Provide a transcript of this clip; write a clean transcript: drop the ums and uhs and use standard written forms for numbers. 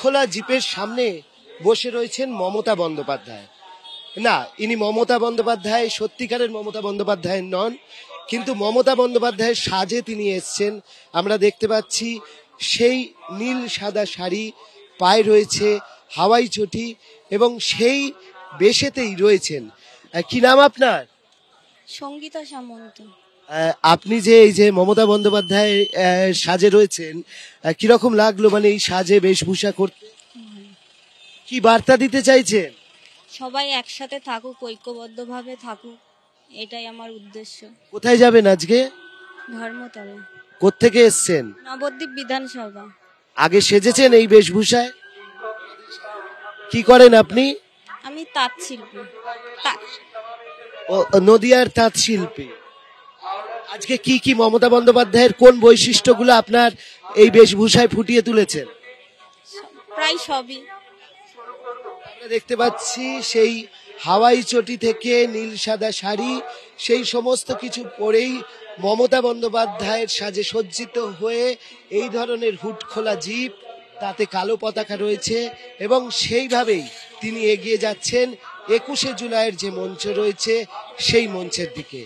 হুডখোলা জিপের সামনে বসে রয়েছেন মমতা বন্দ্যোপাধ্যায়। না, ইনি মমতা বন্দ্যোপাধ্যায় সত্যিকারের মমতা বন্দ্যোপাধ্যায় নন, কিন্তু মমতা বন্দ্যোপাধ্যায়ের সাজে তিনি এসছেন। আমরা দেখতে পাচ্ছি সেই নীল সাদা শাড়ি, পায়ে রয়েছে হাওয়াই চটি এবং সেই বেশেতেই রয়েছেন। কি নাম আপনার? সঙ্গীতা সামন্ত। আপনি যে এই যে মমতা বন্দ্যোপাধ্যায় সাজে রয়েছেন, কিরকম লাগলো মানে এই সাজে বেশভূষা করতে? কি বার্তা দিতে চাইছেন? সবাই একসাথে থাকুক, ঐক্যবদ্ধভাবে থাকুক, এটাই আমার উদ্দেশ্য। কোথায় যাবেন আজকে? ধর্মতলা। কোত্থেকে এসছেন? নবদ্বীপ বিধানসভা। আগে সেজেছেন এই বেশভূষায়? কি করেন আপনি? আমি তাঁত শিল্পী। নদিয়ার তাঁত শিল্পী। আজকে কি কি মমতা বন্দ্যোপাধ্যায়ের কোন বৈশিষ্ট্যগুলো আপনার এই বেশভূষায় ফুটিয়ে তুলেছেন? প্রায় সবই। আমরা দেখতে পাচ্ছি সেই হাওয়াই চটি থেকে নীল সাদা শাড়ি, সেই সমস্ত কিছু পরেই মমতা বন্দ্যোপাধ্যায়ের সাজে সজ্জিত হয়ে এই ধরনের হুডখোলা জিপ, তাতে কালো পতাকা রয়েছে এবং সেইভাবেই তিনি এগিয়ে যাচ্ছেন 21শে জুলাইয়ের যে মঞ্চ রয়েছে সেই মঞ্চের দিকে।